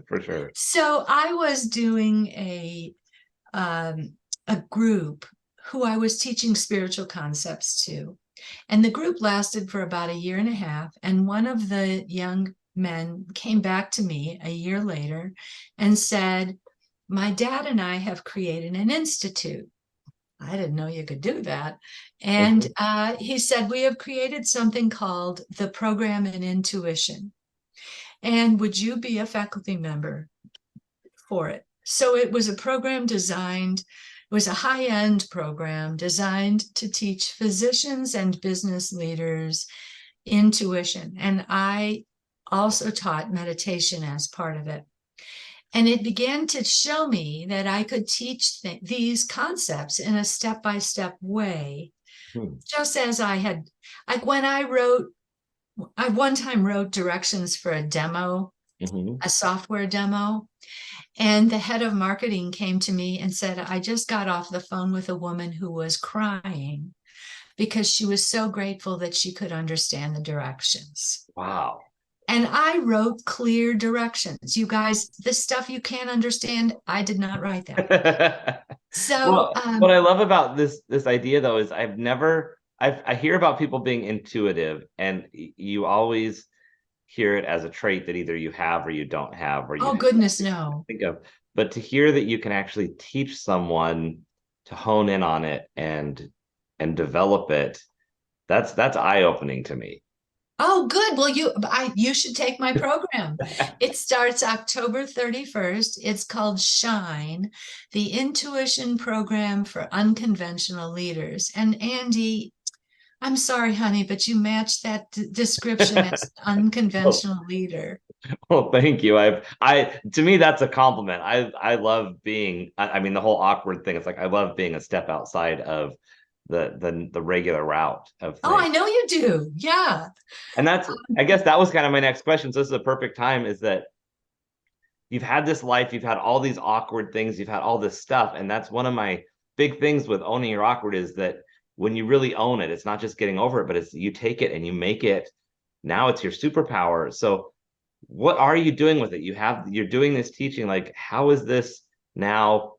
for sure. So, I was doing a group who I was teaching spiritual concepts to. And the group lasted for about a year and a half. And one of the young men came back to me a year later and said, "My dad and I have created an institute." I didn't know you could do that. And Mhm. he said, "We have created something called the Program in Intuition. And would you be a faculty member for it?" So it was a program designed, it was a high-end program designed to teach physicians and business leaders intuition. And I also taught meditation as part of it. And it began to show me that I could teach these concepts in a step-by-step way, Hmm. just as I had, like when I one time wrote directions for a demo, Mhm. a software demo. And the head of marketing came to me and said, I just got off the phone with a woman who was crying because she was so grateful that she could understand the directions. Wow. And I wrote clear directions. You guys, the stuff you can't understand, I did not write that. So, Well, what I love about this idea though is I hear about people being intuitive, and you always hear it as a trait that either you have or you don't have, or you oh have goodness, to no. think of. But to hear that you can actually teach someone to hone in on it and develop it, that's eye-opening to me. Oh, good. Well, you should take my program. It starts October 31st. It's called Shine, the Intuition Program for Unconventional Leaders. And Andy, I'm sorry, honey, but you match that description as Well, unconventional leader. well, thank you. I to me that's a compliment. I love being. I mean, the whole awkward thing. It's like I love being a step outside of the regular route of Oh, things. I know you do. Yeah. And that's, I guess that was kind of my next question. So this is a perfect time, is that you've had this life, you've had all these awkward things, you've had all this stuff. And that's one of my big things with owning your awkward, is that when you really own it, it's not just getting over it, but it's you take it and you make it, now it's your superpower. So what are you doing with it? You're doing this teaching, like how is this now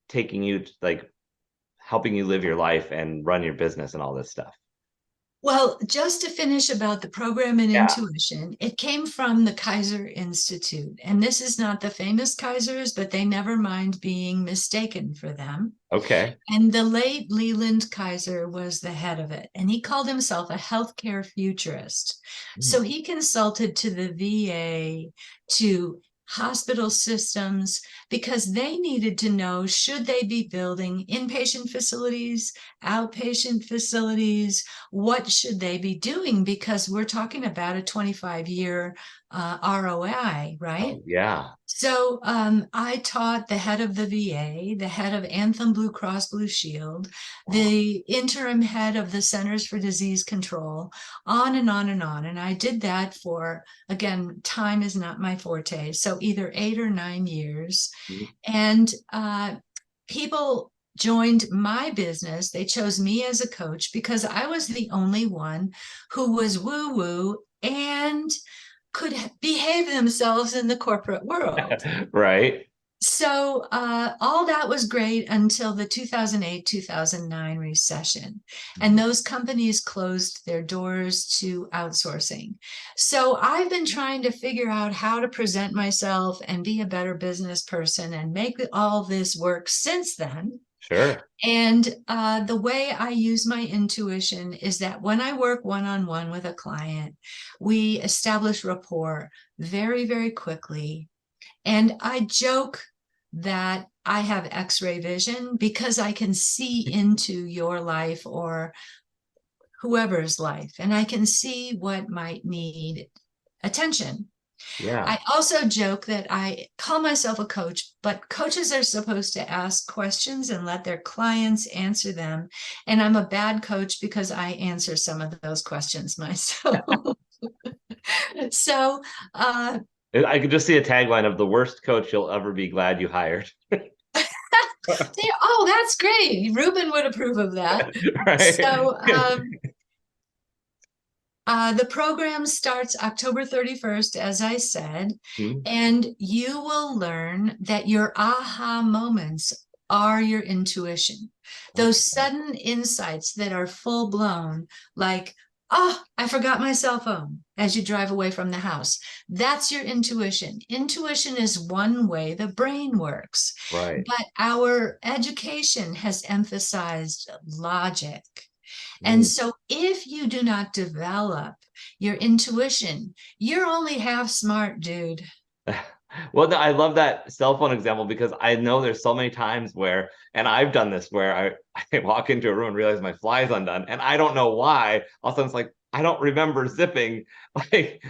taking you like helping you live your life and run your business and all this stuff? Well, just to finish about the program in Yeah. intuition, it came from the Kaiser Institute. And this is not the famous Kaisers, but they never mind being mistaken for them. Okay. And the late Leland Kaiser was the head of it, and he called himself a healthcare futurist. Hmm. So he consulted to the VA, to hospital systems, because they needed to know, should they be building inpatient facilities, outpatient facilities, what should they be doing? Because we're talking about a 25-year ROI, right? Oh, yeah. So I taught the head of the VA, the head of Anthem Blue Cross Blue Shield, Wow. the interim head of the Centers for Disease Control, on and on and on. And I did that for, again, time is not my forte, so either 8 or 9 years. And people joined my business. They chose me as a coach because I was the only one who was woo woo and could behave themselves in the corporate world. Right. So all that was great until the 2008, 2009 recession. And those companies closed their doors to outsourcing. So I've been trying to figure out how to present myself and be a better business person and make all this work since then. Sure. And the way I use my intuition is that when I work one on one with a client, we establish rapport very, very quickly. And I joke that I have X-ray vision because I can see into your life or whoever's life, and I can see what might need attention. Yeah. I also joke that I call myself a coach, but coaches are supposed to ask questions and let their clients answer them. And I'm a bad coach because I answer some of those questions myself. So, uh, I could just see a tagline of the worst coach you'll ever be glad you hired. oh, that's great. Ruben would approve of that. Right. So, the program starts October 31st, as I said, Hmm. and you will learn that your aha moments are your intuition. Those Okay. sudden insights that are full blown, like, oh, I forgot my cell phone as you drive away from the house. That's your intuition. Intuition is one way the brain works, Right. but our education has emphasized logic. And Mm. so, if you do not develop your intuition, you're only half smart, dude. Well, no, I love that cell phone example because I know there's so many times where, and I've done this where I walk into a room and realize my fly's undone, and I don't know why. All of a sudden, it's like I don't remember zipping. Like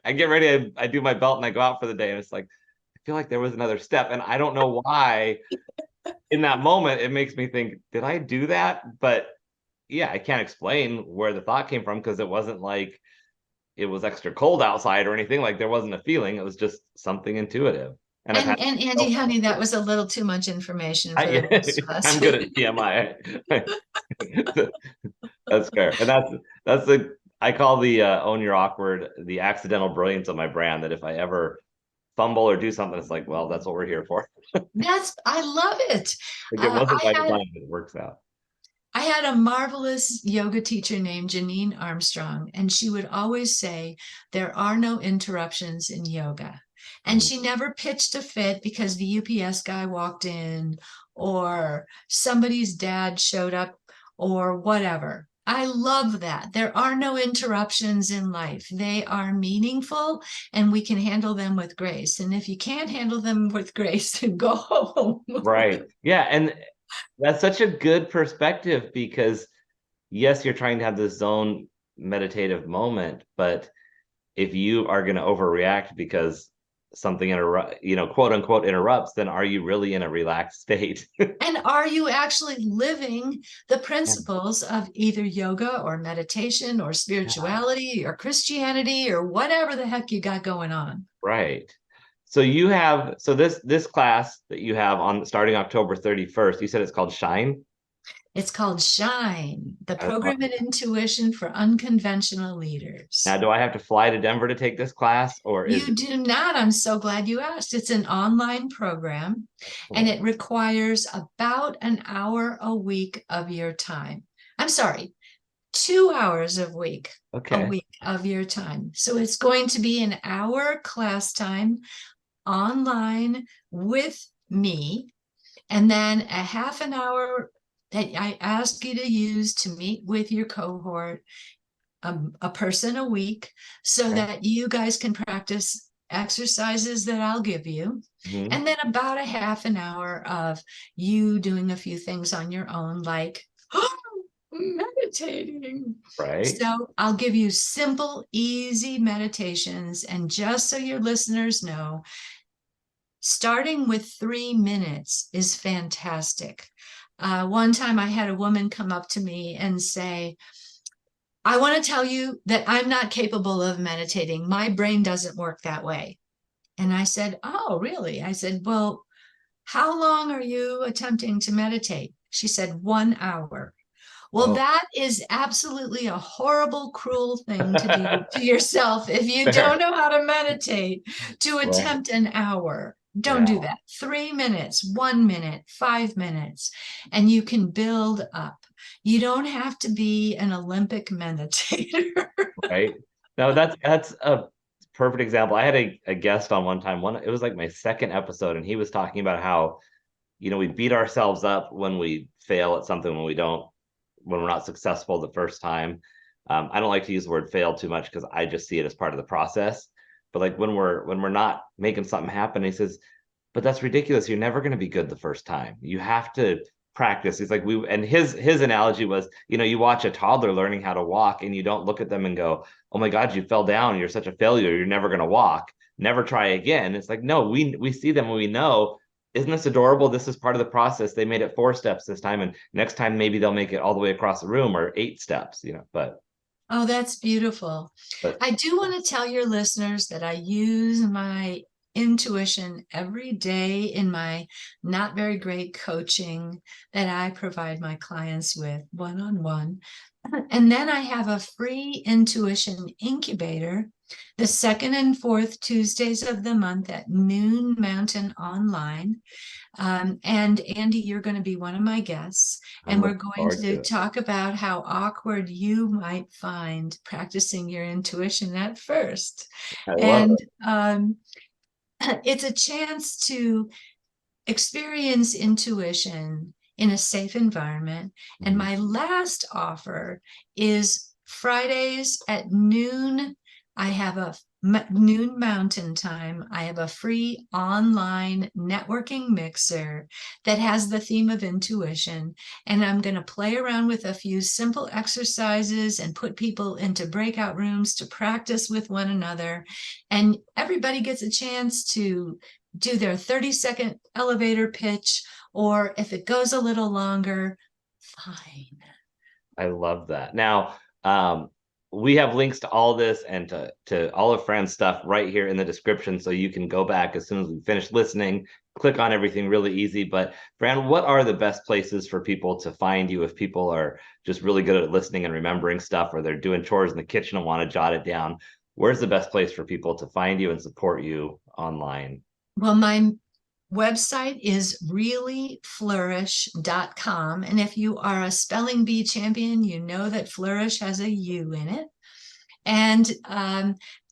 I get ready, I do my belt, and I go out for the day, and it's like I feel like there was another step, and I don't know why. In that moment, it makes me think, did I do that? But yeah, I can't explain where the thought came from because it wasn't like it was extra cold outside or anything. Like there wasn't a feeling. It was just something intuitive. And I've had, And Andy, honey, that was a little too much information for the I, rest of us. I'm good at TMI. That's fair. And that's the, I call the own your awkward, the accidental brilliance of my brand, that if I ever fumble or do something, it's like, well, that's what we're here for. I love it. Like it Uh, wasn't I by had design, but it works out. I had a marvelous yoga teacher named Janine Armstrong, and she would always say, there are no interruptions in yoga. And Mhm. she never pitched a fit because the UPS guy walked in or somebody's dad showed up or whatever. I love that. There are no interruptions in life. They are meaningful and we can handle them with grace. And if you can't handle them with grace, then go home. Right. Yeah. And that's such a good perspective because yes, you're trying to have this zone meditative moment, but if you are going to overreact because something quote unquote interrupts, then are you really in a relaxed state? And are you actually living the Yeah. principles of either yoga or meditation or Yeah. spirituality or Christianity or whatever the heck you got going on? Right. So you have this class that you have on starting October 31st, you said it's called Shine. It's called Shine, the I love program in it. intuition for unconventional Now, leaders. do I have to fly to Denver to take this class or is You it do not. I'm so glad you asked. It's an online program and excellent? it requires about an hour a week of your time. I'm sorry, 2 hours a Okay. week of your time. So it's going to be an hour class time online with me, and then a half an hour that I ask you to use to meet with your cohort, a person a week, so Okay. that you guys can practice exercises that I'll give you. Mhm. And then about a half an hour of you doing a few things on your own, like meditating. Right. So I'll give you simple, easy meditations. And just so your listeners know, starting with 3 minutes is fantastic. One time I had a woman come up to me and say, I want to tell you that I'm not capable of meditating. My brain doesn't work that way. And I said, oh, really? I said, well, how long are you attempting to meditate? She said, 1 hour. Well, Oh, that is absolutely a horrible, cruel thing to do to yourself if you don't fair. know how to meditate, to Right. attempt an hour. Don't do Yeah. that. 3 minutes, 1 minute, 5 minutes, and you can build up. You don't have to be an Olympic meditator. Right. No, that's a perfect example. I had a guest on one time. It was like my second episode, and he was talking about how, we beat ourselves up when we fail at something, when we're not successful the first time. I don't like to use the word fail too much because I just see it as part of the process. But like when we're not making something happen, he says, but that's ridiculous. You're never going to be good the first time. You have to practice. He's like, and his analogy was, you watch a toddler learning how to walk and you don't look at them and go, oh my God, you fell down. You're such a failure. You're never going to walk. Never try again. It's like, no, we see them and we know, isn't this adorable? This is part of the process. They made it 4 steps this time. And next time, maybe they'll make it all the way across the room or 8 steps, Oh, that's beautiful. but I do want to tell your listeners that I use my intuition every day in my not very great coaching that I provide my clients with one on one. And then I have a free intuition incubator the second and fourth Tuesdays of the month at noon Mountain Online. And Andy, you're going to be one of my guests, I'm and we're looking going forward to to it. talk about how awkward you might find practicing your intuition at first. I love And it. it's a chance to experience intuition in a safe environment. And Mhm. my last offer is Fridays at noon. I have a noon mountain time. I have a free online networking mixer that has the theme of intuition. And I'm going to play around with a few simple exercises and put people into breakout rooms to practice with one another. And everybody gets a chance to do their 30-second elevator pitch, or if it goes a little longer, fine. I love that. Now, we have links to all this and to all of Fran's stuff right here in the description. So you can go back as soon as we finish listening, click on everything really easy. But Fran, what are the best places for people to find you if people are just really good at listening and remembering stuff, or they're doing chores in the kitchen and want to jot it down? Where's the best place for people to find you and support you online? Well, my website is reallyflourish.com. And if you are a spelling bee champion, you know that flourish has a U in it. And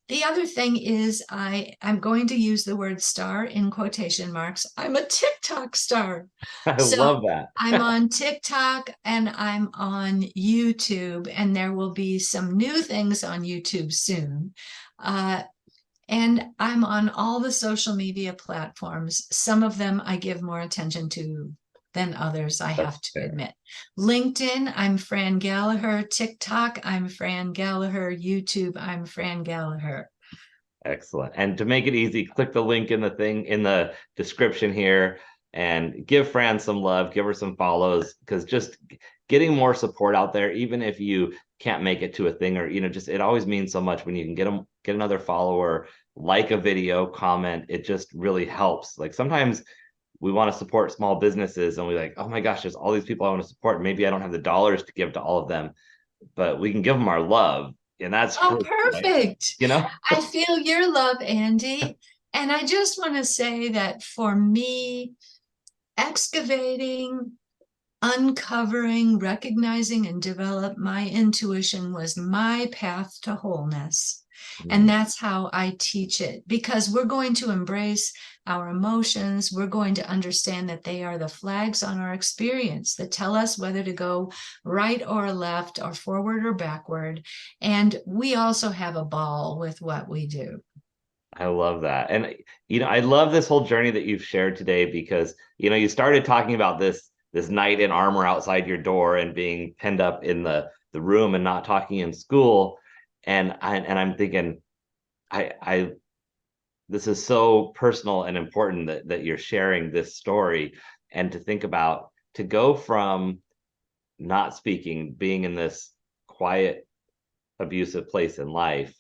the other thing is I'm going to use the word star in quotation marks. I'm a TikTok star. I So love that. I'm on TikTok and I'm on YouTube, and there will be some new things on YouTube soon. Uh, and I'm on all the social media platforms. Some of them I give more attention to than others, I That's have to fair. admit. LinkedIn, I'm Fran Gallaher. TikTok, I'm Fran Gallaher. YouTube, I'm Fran Gallaher. Excellent. And to make it easy, click the link in the thing in the description here and give Fran some love, give her some follows, because just getting more support out there, even if you can't make it to a thing, or just it always means so much when you can get another follower, like a video, comment. It just really helps. Like sometimes we want to support small businesses and we like, oh my gosh, there's all these people I want to support. Maybe I don't have the dollars to give to all of them, but we can give them our love, and that's Oh, free, right? perfect. You know? I feel your love, Andy. And I just want to say that for me, excavating, uncovering, recognizing, and develop my intuition was my path to wholeness. And Mm. that's how I teach it, because we're going to embrace our emotions. We're going to understand that they are the flags on our experience that tell us whether to go right or left, or forward or backward. And we also have a ball with what we do. I love that. And I love this whole journey that you've shared today because, you started talking about this knight in armor outside your door and being penned up in the room and not talking in school. And I'm thinking, I this is so personal and important that you're sharing this story, and to think about, to go from not speaking, being in this quiet, abusive place in life,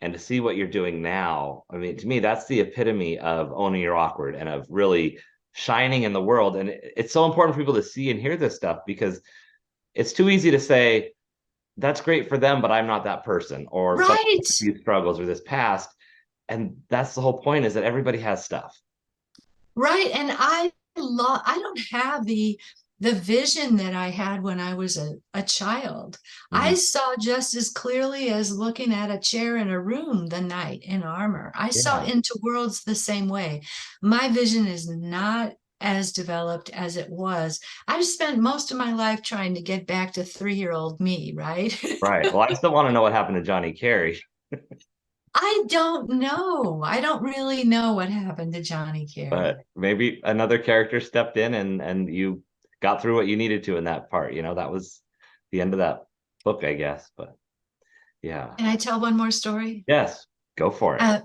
and to see what you're doing now. I mean, to me, that's the epitome of owning your awkward and of really shining in the world. And it's so important for people to see and hear this stuff, because it's too easy to say that's great for them, but I'm not that person, or some Right. these struggles or this past. And that's the whole point, is that everybody has stuff. Right. And I don't have the vision that I had when I was a child. I Mhm. saw just as clearly as looking at a chair in a room the knight in armor. I saw Yeah. into worlds the same way. My vision is not as developed as it was. I've spent most of my life trying to get back to 3-year-old me, right? Right. Well, I still want to know what happened to Johnny Carey, I don't know. I don't really know what happened to Johnny Carey. but maybe another character stepped in and you got through what you needed to in that part. That was the end of that book, I guess. But yeah. Can I tell one more story? Yes, go for it. Uh,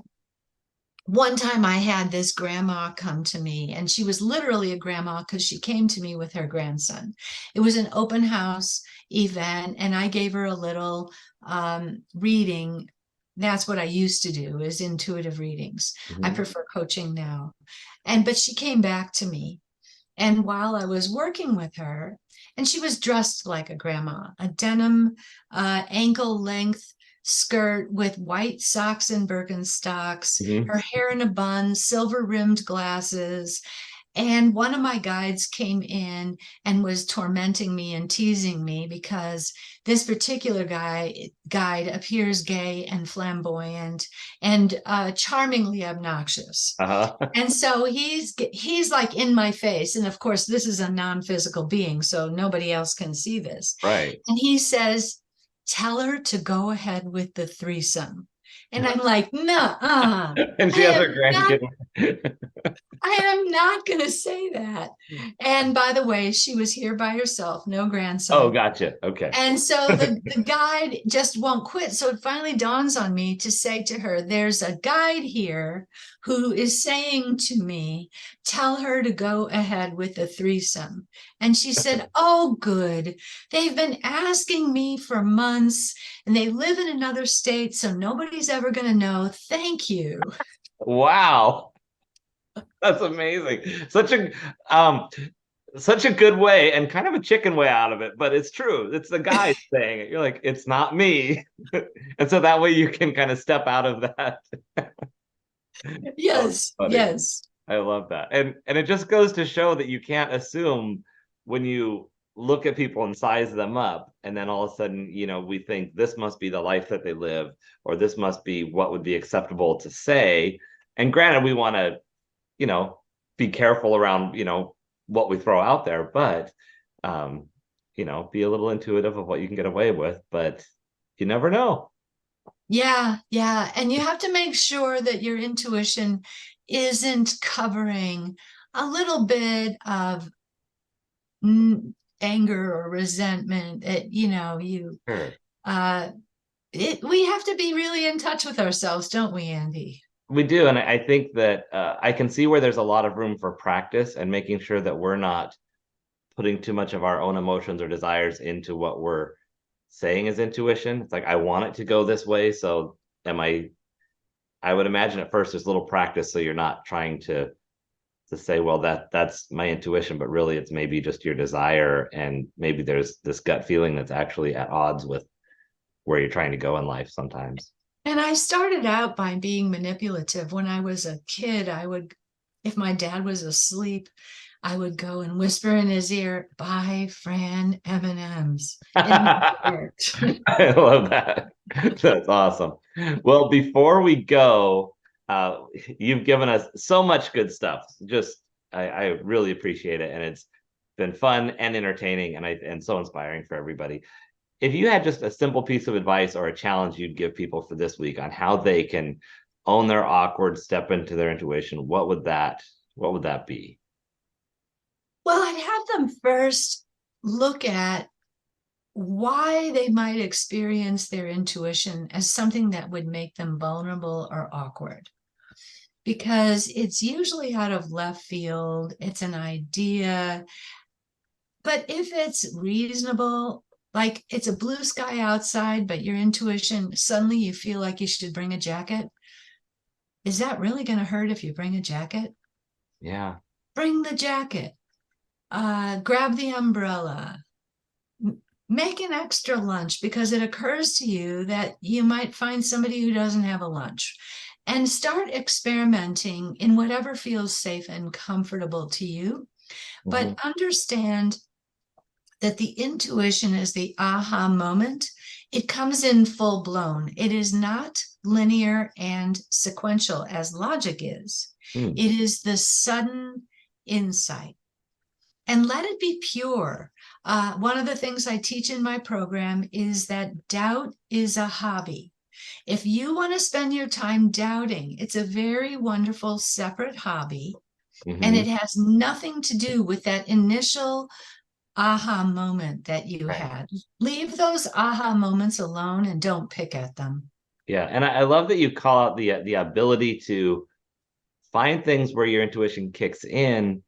One time I had this grandma come to me, and she was literally a grandma because she came to me with her grandson. It was an open house event, and I gave her a little reading. That's what I used to do, is intuitive readings. I Mhm. prefer coaching now. But she came back to me, and while I was working with her, and she was dressed like a grandma, a denim ankle length skirt with white socks and Birkenstocks, Mhm. her hair in a bun, silver rimmed glasses. And one of my guides came in and was tormenting me and teasing me because this particular guide appears gay and flamboyant and charmingly obnoxious. Uh-huh. And so he's like in my face. And of course, this is a non-physical being, so nobody else can see this. Right. And he says, "Tell her to go ahead with the threesome." And I'm like, "No, And I she has am her not, grandkid. I am not going to say that." And by the way, she was here by herself, no Oh, grandson. gotcha. Okay. And so the guide just won't quit. So it finally dawns on me to say to her, "There's a guide here who is saying to me, tell her to go ahead with the threesome. And she said, oh, good. They've been asking me for months and they live in another state, so nobody's ever going to know. Thank you. Wow. That's amazing. Um such a good way and kind of a chicken way out of it, but it's true. It's the guy saying it. You're like, it's not me. And so that way you can kind of step out of that. Oh, it's Yes, funny. yes. I love that. And it just goes to show that you can't assume when you look at people and size them up, and then all of a sudden, we think this must be the life that they live, or this must be what would be acceptable to say. And granted, we want to, you know, be careful around, what we throw out there, but um, be a little intuitive of what you can get away with, but you never know. Yeah, yeah. And you have to make sure that your intuition isn't covering a little bit of anger or resentment. Sure. Uh, we have to be really in touch with ourselves, don't we, Andy? We do, and I think that I can see where there's a lot of room for practice and making sure that we're not putting too much of our own emotions or desires into what we're saying as intuition. It's like I want it to go this way, so am I would imagine at first there's little practice so you're not trying to say, well, that's my intuition, but really it's maybe just your desire, and maybe there's this gut feeling that's actually at odds with where you're trying to go in life sometimes. And I started out by being manipulative. When I was a kid, if my dad was asleep, I would go and whisper in his ear, "Buy Fran M&Ms." And it worked. I love that. That's awesome. Well, before we go, you've given us so much good stuff. I really appreciate it, and it's been fun and entertaining, and so inspiring for everybody. If you had just a simple piece of advice or a challenge you'd give people for this week on how they can own their awkward, step into their intuition, what would that be? Well, I'd have them first look at why they might experience their intuition as something that would make them vulnerable or awkward. Because it's usually out of left field, it's an idea. But if it's reasonable, like it's a blue sky outside, but your intuition, suddenly you feel like you should bring a jacket. Is that really going to hurt if you bring a jacket? Yeah. Bring the jacket. Grab the umbrella. Make an extra lunch because it occurs to you that you might find somebody who doesn't have a lunch. And start experimenting in whatever feels safe and comfortable to you. Mhm. But understand that the intuition is the aha moment. It comes in full blown. It is not linear and sequential as logic is. Hmm. It is the sudden insight. And let it be pure. One of the things I teach in my program is that doubt is a hobby. If you want to spend your time doubting, it's a very wonderful separate hobby. And Hmm. it has nothing to do with that initial aha moment that you Right. had. Leave those aha moments alone and don't pick at them. Yeah, and I love that you call out the ability to find things where your intuition kicks in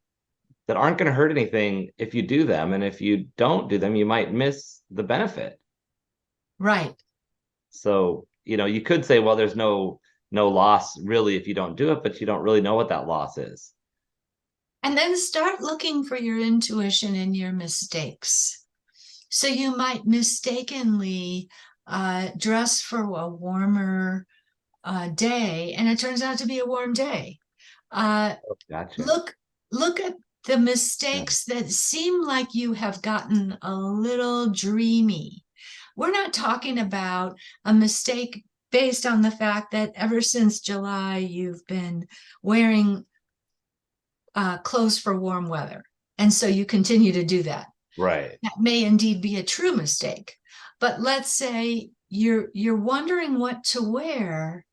that aren't going to hurt anything if you do them, and if you don't do them, you might miss the benefit. Right. So, you could say, well, there's no loss really if you don't do it, but you don't really know what that loss is. And then start looking for your intuition in your mistakes. So you might mistakenly dress for a warmer day, and it turns out to be a warm day. Uh, Gotcha. look, look at the Yeah. mistakes that seem like you have gotten a little dreamy. We're not talking about a mistake based on the fact that ever since July you've been wearing clothes for warm weather. And so you continue to do that. Right. That may indeed be a true mistake. But let's say you're wondering what to wear,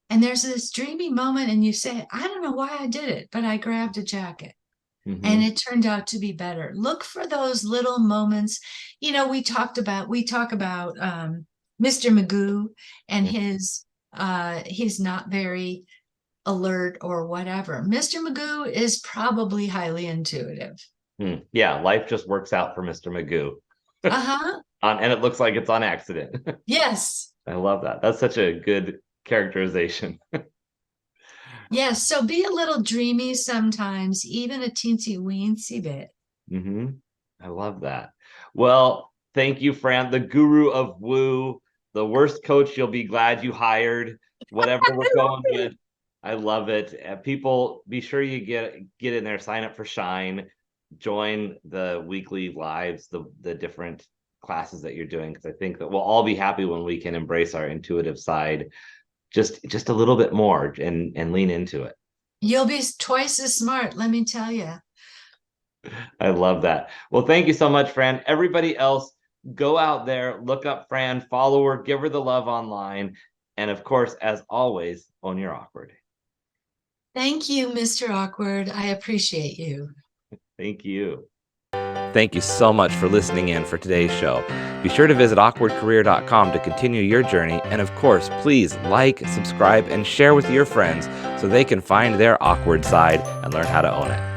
and there's this dreamy moment, and you say, I don't know why I did it, but I grabbed a jacket. And Hmm. it turned out to be better. Look for those little moments. We talk about Mr. Magoo and his he's not very alert or whatever. Mr. Magoo is probably highly intuitive. Yeah, life just works out for Mr. Magoo. Uh-huh. And it looks like it's on accident. Yes. I love that. That's such a good characterization. Yes. So be a little dreamy sometimes, even a teensy weensy bit. Hmm. I love that. Well, thank you, Fran, the guru of woo, the worst coach you'll be glad you hired, whatever we're I love going it. with. I love it. People, be sure you get in there, sign up for Shine, join the weekly lives, the different classes that you're doing, because I think that we'll all be happy when we can embrace our intuitive side just a little bit more and lean into it. You'll be twice as smart, let me tell you. I love that. Well, thank you so much, Fran. Everybody else, go out there, look up Fran, follow her, give her the love online. And of course, as always, own your awkward. Thank you, Mr. Awkward. I appreciate you. Thank you. Thank you so much for listening in for today's show. Be sure to visit awkwardcareer.com to continue your journey. And of course, please like, subscribe, and share with your friends so they can find their awkward side and learn how to own it.